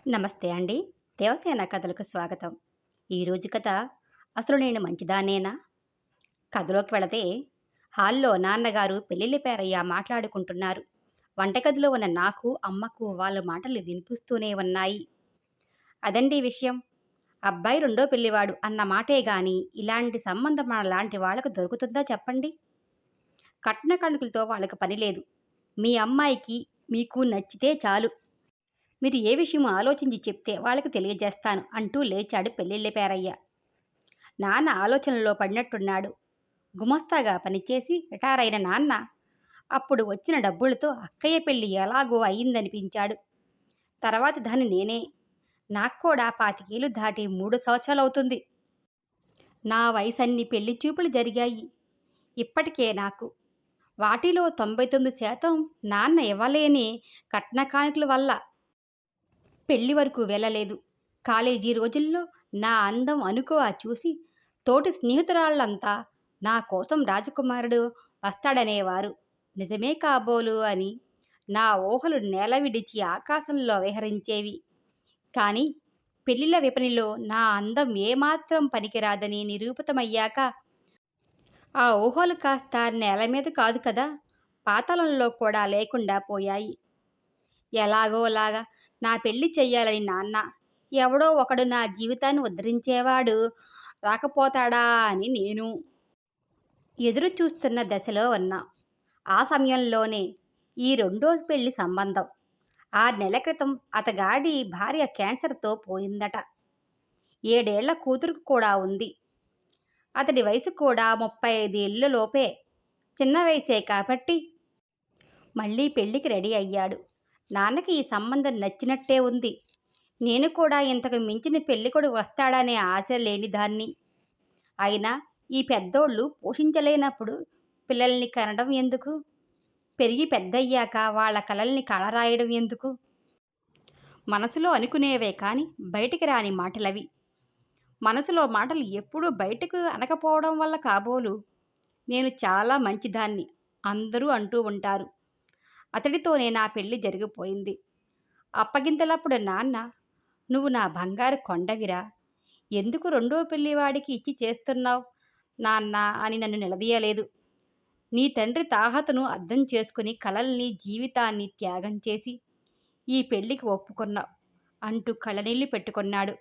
నమస్తే అండి. దేవసేన కథలకు స్వాగతం. ఈరోజు కథ అసలు నేను మంచిదాన్నేనా? కథలోకి వెళితే హాల్‌లో నాన్నగారు పెళ్ళిళ్ళ పేరయ్య మాట్లాడుకుంటున్నారు. వంటగదిలో ఉన్న నాకు, అమ్మకు వాళ్ళ మాటలు వినిపిస్తూనే ఉన్నాయి. అదండీ విషయం. అబ్బాయి రెండో పెళ్లివాడు అన్న మాటే గాని, ఇలాంటి సంబంధం మనలాంటి వాళ్ళకు దొరుకుతుందా చెప్పండి? కట్న కానుకలతో వాళ్ళకి పని లేదు. మీ అమ్మాయికి, మీకు నచ్చితే చాలు. మీరు ఏ విషయం ఆలోచించి చెప్తే వాళ్ళకి తెలియజేస్తాను అంటూ లేచాడు పెళ్ళిళ్ళ పేరయ్య. నాన్న ఆలోచనలో పడినట్టున్నాడు. గుమస్తాగా పనిచేసి రిటైర్ అయిన నాన్న అప్పుడు వచ్చిన డబ్బులతో అక్కయ్య పెళ్లి ఎలాగో అయిందనిపించాడు. తర్వాత దాన్ని నేనే. నాకు కూడా 25 దాటి 3 సంవత్సరాలవుతుంది. నా వయసన్ని పెళ్లి చూపులు జరిగాయి. ఇప్పటికే నాకు. వాటిలో 99% నాన్న ఇవ్వలేని కట్న కానుకల వల్ల పెళ్లి వరకు వెళ్ళలేదు. కాలేజీ రోజుల్లో నా అందం అణకువ చూసి తోటి స్నేహితురాళ్ళంతా నా కోసం రాజకుమారుడు వస్తాడనేవారు. నిజమే కాబోలు అని నా ఊహలు నేల విడిచి ఆకాశంలో విహరించేవి. కానీ పెళ్లిళ్ల విపణిలో నా అందం ఏమాత్రం పనికిరాదని నిరూపితమయ్యాక ఆ ఊహలు కాస్త నేల మీద కాదు కదా, పాతాళంలో కూడా లేకుండా పోయాయి. ఎలాగోలాగా నా పెళ్లి చెయ్యాలని నాన్న, ఎవడో ఒకడు నా జీవితాన్ని ఉద్ధరించేవాడు రాకపోతాడా అని నేను ఎదురు చూస్తున్న దశలో ఉన్నా. ఆ సమయంలోనే ఈ రెండో పెళ్లి సంబంధం. 6 నెలల క్రితం అతగాడి భార్య క్యాన్సర్‌తో పోయిందట. 7 ఏళ్ల కూతురు కూడా ఉంది. అతడి వయసు కూడా 35 ఏళ్ల లోపే. చిన్న వయసే కాబట్టి మళ్ళీ పెళ్లికి రెడీ అయ్యాడు. నాన్నకి ఈ సంబంధం నచ్చినట్టే ఉంది. నేను కూడా ఇంతకు మించిన పెళ్ళికొడుకు వస్తాడనే ఆశ లేనిదాన్ని. అయినా ఈ పెద్దోళ్ళు పోషించలేనప్పుడు పిల్లల్ని కనడం ఎందుకు? పెరిగి పెద్దయ్యాక వాళ్ళ కలల్ని కలరాయడం ఎందుకు? మనసులో అనుకునేవే కాని బయటికి రాని మాటలవి. మనసులో మాటలు ఎప్పుడూ బయటకు అనకపోవడం వల్ల కాబోలు నేను చాలా మంచిదాన్ని అందరూ అంటూ ఉంటారు. అతడితోనే నా పెళ్లి జరిగిపోయింది. అప్పగింతలప్పుడు నాన్న, "నువ్వు నా బంగారు కొండవిరా. ఎందుకు రెండో పెళ్లి వాడికి ఇచ్చి చేస్తున్నావు నాన్నా" అని నన్ను నిలదీయలేదు. "నీ తండ్రి తాహతును అర్థం చేసుకుని కలల్ని, జీవితాన్ని త్యాగం చేసి ఈ పెళ్లికి ఒప్పుకున్నావు" అంటూ కళ్ళనీళ్లు పెట్టుకున్నాడు.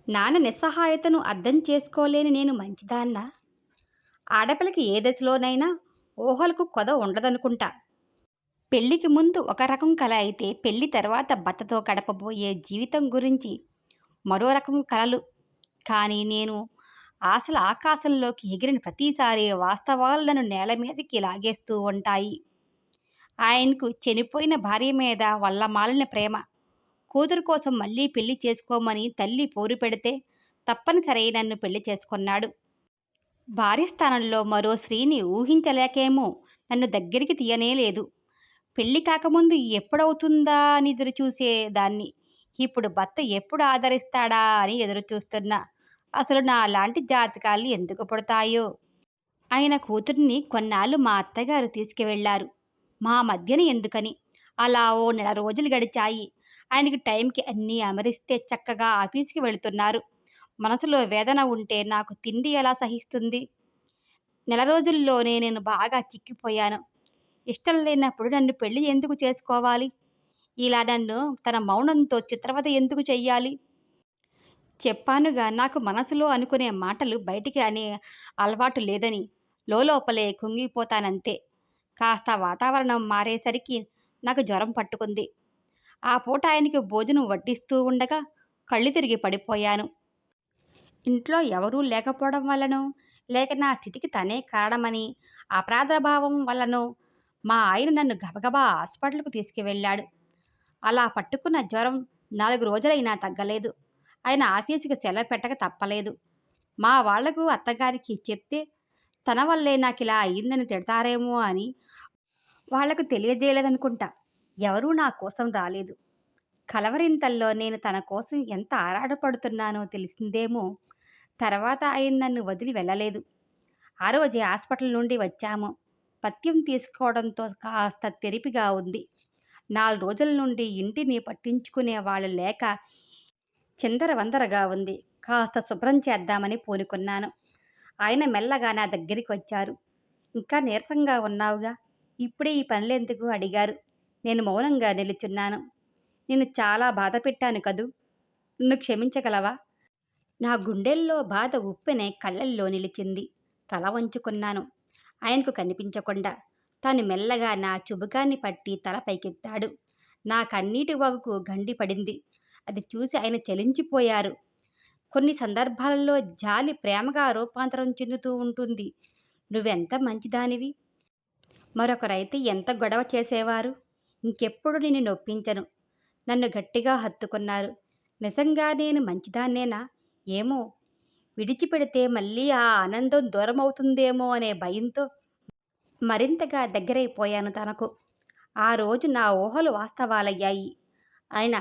నాన్న నిస్సహాయతను అర్థం చేసుకోలేని నేను మంచిదాన్నా? ఆడపిల్లకి ఏ దశలోనైనా ఊహలకు కొద ఉండదనుకుంటా. పెళ్లికి ముందు ఒక రకం కల అయితే పెళ్లి తర్వాత భర్తతో గడపబోయే జీవితం గురించి మరో రకం కలలు. కానీ నేను ఆశల ఆకాశంలోకి ఎగిరిన ప్రతిసారి వాస్తవాలు నన్ను నేల మీదకి లాగేస్తూ ఉంటాయి. ఆయనకు చనిపోయిన భార్య మీద వల్లమాలిన ప్రేమ. కూతురు కోసం మళ్ళీ పెళ్లి చేసుకోమని తల్లి పోరు పెడితే తప్పనిసరి నన్ను పెళ్లి చేసుకున్నాడు. భార్య స్థానంలో మరో స్త్రీని ఊహించలేకేమో నన్ను దగ్గరికి తీయనేలేదు. పెళ్లి కాకముందు ఎప్పుడవుతుందా అని ఎదురుచూసేదాన్ని. ఇప్పుడు భర్త ఎప్పుడు ఆదరిస్తాడా అని ఎదురుచూస్తున్నా. అసలు నాలాంటి జాతకాలు ఎందుకు పుడతాయో? ఆయన కూతుర్ని కొన్నాళ్ళు మా అత్తగారు తీసుకువెళ్లారు. మా మధ్యన ఎందుకని. అలా ఓ నెల రోజులు గడిచాయి. ఆయనకి టైంకి అన్నీ అమరిస్తే చక్కగా ఆఫీసుకి వెళుతున్నారు. మనసులో వేదన ఉంటే నాకు తిండి ఎలా సహిస్తుంది? నెల రోజుల్లోనే నేను బాగా చిక్కిపోయాను. ఇష్టం లేనప్పుడు నన్ను పెళ్లి ఎందుకు చేసుకోవాలి? ఇలా నన్ను తన మౌనంతో చిత్రవద ఎందుకు చెయ్యాలి? చెప్పానుగా, నాకు మనసులో అనుకునే మాటలు బయటికి అనే అలవాటు లేదని. లోలోపలే కుంగిపోతానంతే. కాస్త వాతావరణం మారేసరికి నాకు జ్వరం పట్టుకుంది. ఆ పూట ఆయనకి భోజనం వడ్డిస్తూ ఉండగా కళ్ళు తిరిగి పడిపోయాను. ఇంట్లో ఎవరూ లేకపోవడం వల్లనో, లేక నా స్థితికి తనే కారణమని అపరాధభావం వల్లనో మా ఆయన నన్ను గబగబా హాస్పిటల్‌కు తీసుకువెళ్ళాడు. అలా పట్టుకున్న జ్వరం 4 రోజులైనా తగ్గలేదు. ఆయన ఆఫీసుకి సెలవు పెట్టక తప్పలేదు. మా వాళ్లకు, అత్తగారికి చెప్తే తన వల్లే నాకిలా అయిందని తిడతారేమో అని వాళ్లకు తెలియజేయలేదనుకుంటా. ఎవరూ నా కోసం రాలేదు. కలవరింతల్లో నేను తన కోసం ఎంత ఆరాటపడుతున్నానో తెలిసిందేమో. తర్వాత ఆయన నన్ను వదిలి వెళ్ళలేదు. ఆ రోజే హాస్పిటల్ నుండి వచ్చాము. పథ్యం తీసుకోవడంతో కాస్త తెరిపిగా ఉంది. 4 రోజుల నుండి ఇంటిని పట్టించుకునే వాళ్ళు లేక చిందరవందరగా ఉంది. కాస్త శుభ్రం చేద్దామని పూనుకున్నాను. ఆయన మెల్లగా నా దగ్గరికి వచ్చారు. ఇంకా నీరసంగా ఉన్నావుగా, ఇప్పుడే ఈ పనులెందుకు అడిగారు. నేను మౌనంగా నిలుచున్నాను. నిన్ను చాలా బాధ పెట్టాను కదూ, నన్ను క్షమించగలవా? నా గుండెల్లో బాధ ఉప్పెనై కళ్ళల్లో నిలిచింది. తల వంచుకున్నాను. ఆయనకు కనిపించకుండా. తాను మెల్లగా నా చుబుకాన్ని పట్టి తల పైకెత్తాడు. నా కన్నీటి వాగుకు గండి పడింది. అది చూసి ఆయన చలించిపోయారు. కొన్ని సందర్భాలలో జాలి ప్రేమగా రూపాంతరం చెందుతూ ఉంటుంది. నువ్వెంత మంచిదానివి. మరొకరైతే ఎంత గొడవ చేసేవారు. ఇంకెప్పుడు నిన్ను నొప్పించను. నన్ను గట్టిగా హత్తుకున్నారు. నిజంగా నేను మంచిదాన్నేనా? ఏమో, విడిచిపెడితే మళ్ళీ ఆ ఆనందం దూరమవుతుందేమో అనే భయంతో మరింతగా దగ్గరైపోయాను తనకు. ఆ రోజు నా ఊహలు వాస్తవాలయ్యాయి. ఆయన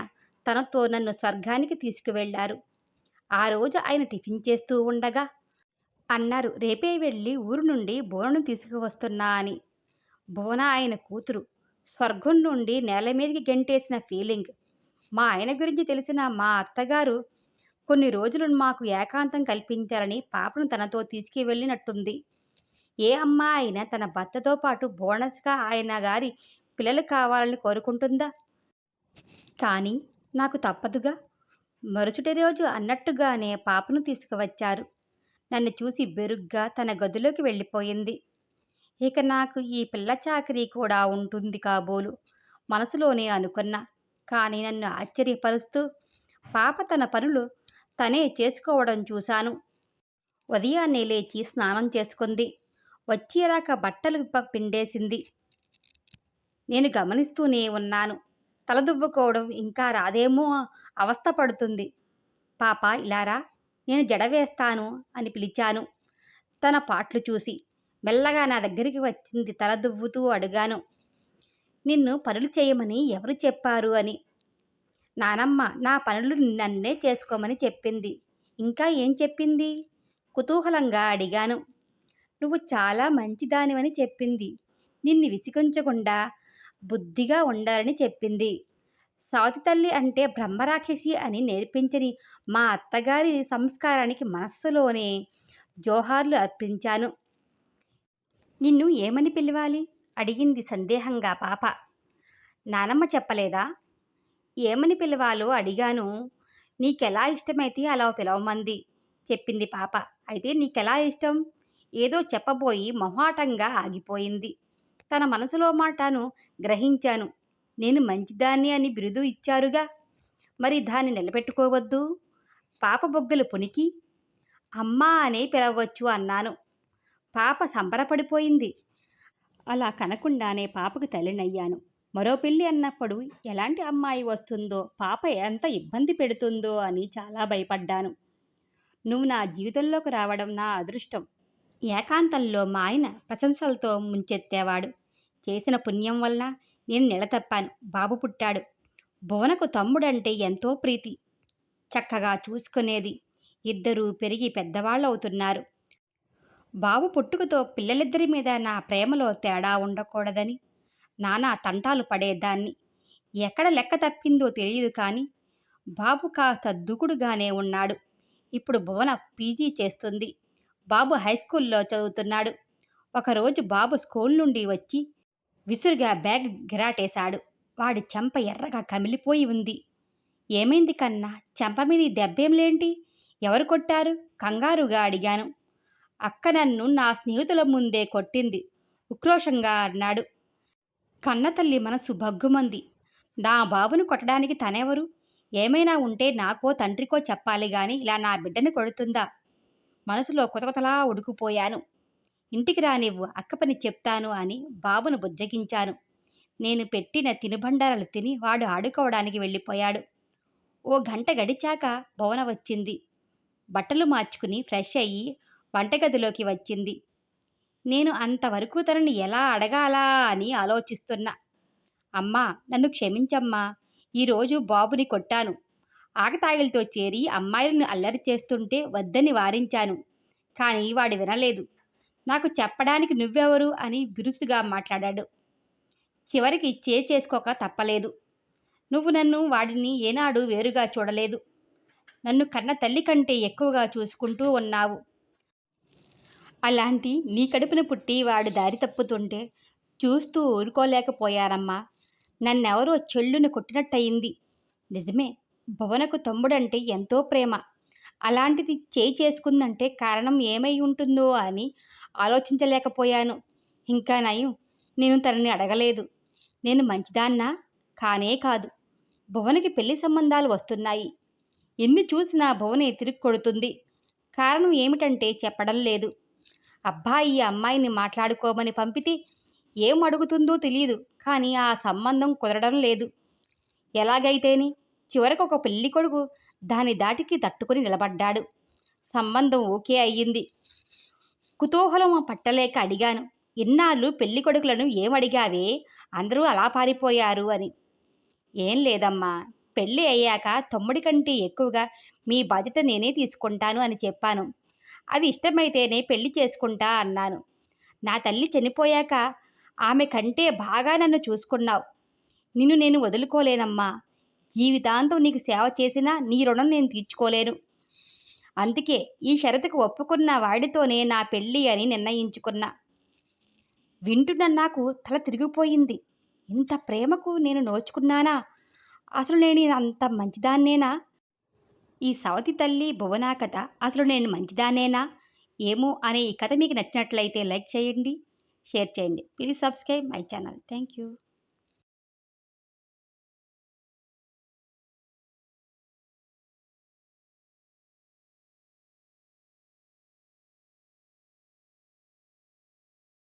తనతో నన్ను స్వర్గానికి తీసుకువెళ్లారు. ఆ రోజు ఆయన టిఫిన్ చేస్తూ ఉండగా అన్నారు, రేపే వెళ్ళి ఊరు నుండి బోనను తీసుకువస్తున్నా అని. బోన ఆయన కూతురు. స్వర్గం నుండి నేల మీదకి గెంటేసిన ఫీలింగ్. మా ఆయన గురించి తెలిసిన మా అత్తగారు కొన్ని రోజులు మాకు ఏకాంతం కల్పించాలని పాపను తనతో తీసుకువెళ్ళినట్టుంది. ఏ అమ్మ అయినా తన భర్తతో పాటు బోనస్గా ఆయన గారి పిల్లలు కావాలని కోరుకుంటుందా? కానీ నాకు తప్పదుగా. మరుసటి రోజు అన్నట్టుగానే పాపను తీసుకువచ్చారు. నన్ను చూసి బెరుగ్గా తన గదిలోకి వెళ్ళిపోయింది. ఇక నాకు ఈ పిల్ల చాకిరీ కూడా ఉంటుంది కాబోలు మనసులోనే అనుకున్నా. కానీ నన్ను ఆశ్చర్యపరుస్తూ పాప తన పనులు తనే చేసుకోవడం చూశాను. ఉదయాన్నే లేచి స్నానం చేసుకుంది. వచ్చేదాకా బట్టలు పిండేసింది. నేను గమనిస్తూనే ఉన్నాను. తలదువ్వుకోవడం ఇంకా రాదేమో అవస్థ పడుతుంది. పాప ఇలారా, నేను జడ వేస్తాను అని పిలిచాను. తన పాట్లు చూసి మెల్లగా నా దగ్గరికి వచ్చింది. తల దువ్వుతూ అడిగాను, నిన్ను పనులు చేయమని ఎవరు చెప్పారు అని. నానమ్మ నా పనులు నన్నే చేసుకోమని చెప్పింది. ఇంకా ఏం చెప్పింది? కుతూహలంగా అడిగాను. నువ్వు చాలా మంచిదానివని చెప్పింది. నిన్ను విసిగించకుండా బుద్ధిగా ఉండాలని చెప్పింది. సవతి తల్లి అంటే బ్రహ్మరాక్షసి అని నేర్పించని మా అత్తగారి సంస్కారానికి మనస్సులోనే జోహార్లు అర్పించాను. నిన్ను ఏమని పిలవాలి? అడిగింది సందేహంగా పాప. నానమ్మ చెప్పలేదా? ఏమని పిలవాలో అడిగాను. నీకెలా ఇష్టమైతే అలా పిలవమంది చెప్పింది పాప. అయితే నీకెలా ఇష్టం? ఏదో చెప్పబోయి మొహాటంగా ఆగిపోయింది. తన మనసులో మాటను గ్రహించాను. నేను మంచిదాన్ని అని బిరుదు ఇచ్చారుగా, మరి దాన్ని నిలబెట్టుకోవద్దు. పాప బొగ్గలు పునికి అమ్మా అనే పిలవచ్చు అన్నాను. పాప సంబరపడిపోయింది. అలా కనకుండానే పాపకు తల్లినయ్యాను. మరో పెళ్ళి అన్నప్పుడు ఎలాంటి అమ్మాయి వస్తుందో, పాప ఎంత ఇబ్బంది పెడుతుందో అని చాలా భయపడ్డాను. నువ్వు నా జీవితంలోకి రావడం నా అదృష్టం. ఏకాంతంలో మా ఆయన ప్రశంసలతో ముంచెత్తేవాడు. చేసిన పుణ్యం వల్ల నేను నిలతప్పాను. బాబు పుట్టాడు. భువనకు తమ్ముడంటే ఎంతో ప్రీతి. చక్కగా చూసుకునేది. ఇద్దరూ పెరిగి పెద్దవాళ్ళవుతున్నారు. బాబు పుట్టుకతో పిల్లలిద్దరి మీద నా ప్రేమలో తేడా ఉండకూడదని నానా తంటాలు పడేదాన్ని. ఎక్కడ లెక్క తప్పిందో తెలియదు కానీ బాబు కాస్త దూకుడుగానే ఉన్నాడు. ఇప్పుడు భువన పీజీ చేస్తుంది. బాబు హైస్కూల్లో చదువుతున్నాడు. ఒకరోజు బాబు స్కూల్ నుండి వచ్చి విసురుగా బ్యాగ్ గిరాటేశాడు. వాడి చెంప ఎర్రగా కమిలిపోయి ఉంది. ఏమైంది కన్నా? చెంప మీద దెబ్బేంలేంటి? ఎవరు కొట్టారు? కంగారుగా అడిగాను. అక్క నన్ను నా స్నేహితుల ముందే కొట్టింది ఉక్రోషంగా అన్నాడు. కన్నతల్లి మనసు భగ్గుమంది. నా బాబును కొట్టడానికి తనెవరు? ఏమైనా ఉంటే నాకో తండ్రికో చెప్పాలి గాని ఇలా నా బిడ్డని కొడుతుందా? మనసులో కొతకొతలా ఉడికిపోయాను. ఇంటికి రానివ్వు, అక్క పని చెప్తాను అని బాబును బుజ్జగించాను. నేను పెట్టిన తినుబండారాలు తిని వాడు ఆడుకోవడానికి వెళ్ళిపోయాడు. ఓ గంట గడిచాక భువన వచ్చింది. బట్టలు మార్చుకుని ఫ్రెష్ అయ్యి వంటగదిలోకి వచ్చింది. నేను అంతవరకు తనని ఎలా అడగాలా అని ఆలోచిస్తున్నా. అమ్మా, నన్ను క్షమించమ్మా. ఈరోజు బాబుని కొట్టాను. ఆకతాయిలతో చేరి అమ్మాయిలను అల్లరి చేస్తుంటే వద్దని వారించాను. కానీ వాడు వినలేదు. నాకు చెప్పడానికి నువ్వెవరు అని బిరుసుగా మాట్లాడాడు. చివరికి చేసుకోక తప్పలేదు. నువ్వు నన్ను వాడిని ఏనాడు వేరుగా చూడలేదు. నన్ను కన్న తల్లి కంటే ఎక్కువగా చూసుకుంటూ ఉన్నావు. అలాంటి నీ కడుపున పుట్టి వాడు దారి తప్పుతుంటే చూస్తూ ఊరుకోలేకపోయానమ్మా. నన్నెవరో చెల్లుని కొట్టినట్టయింది. నిజమే, భువనకు తమ్ముడంటే ఎంతో ప్రేమ. అలాంటిది చేసుకుందంటే కారణం ఏమై ఉంటుందో అని ఆలోచించలేకపోయాను. ఇంకా నయం, నేను తనని అడగలేదు. నేను మంచిదాన్నా? కానే కాదు. భువనకి పెళ్లి సంబంధాలు వస్తున్నాయి. ఎన్ని చూసినా భువనే తిరిగి కొడుతుంది. కారణం ఏమిటంటే చెప్పడం లేదు. అబ్బాయి అమ్మాయిని మాట్లాడుకోమని పంపితే ఏం అడుగుతుందో తెలియదు, కానీ ఆ సంబంధం కుదరడం లేదు. ఎలాగైతేని చివరకు ఒక పెళ్లి కొడుకు దాని దాటికి తట్టుకుని నిలబడ్డాడు. సంబంధం ఓకే అయ్యింది. కుతూహలం పట్టలేక అడిగాను, ఇన్నాళ్ళు పెళ్లి కొడుకులను ఏమడిగావే, అందరూ అలా పారిపోయారు అని. ఏం లేదమ్మా, పెళ్ళి అయ్యాక తమ్ముడి కంటే ఎక్కువగా మీ బాధ్యత నేనే తీసుకుంటాను అని చెప్పాను. అది ఇష్టమైతేనే పెళ్లి చేసుకుంటా అన్నాను. నా తల్లి చనిపోయాక ఆమె కంటే బాగా నన్ను చూసుకున్నావు. నిన్ను నేను వదులుకోలేనమ్మా. జీవితాంతం నీకు సేవ చేసినా నీ రుణం నేను తీర్చుకోలేను. అందుకే ఈ షరతుకు ఒప్పుకున్న వాడితోనే నా పెళ్ళి అని నిర్ణయించుకున్నా. వింటున్న నాకు తల తిరిగిపోయింది. ఇంత ప్రేమకు నేను నోచుకున్నానా? అసలు నేను అంత మంచిదాన్నేనా? ఈ సవతి తల్లి భువనా కథ అసలు నేను మంచిదాన్నేనా ఏమో అనే ఈ కథ మీకు నచ్చినట్లయితే లైక్ చేయండి, షేర్ చేయండి. Please subscribe my channel. Thank you.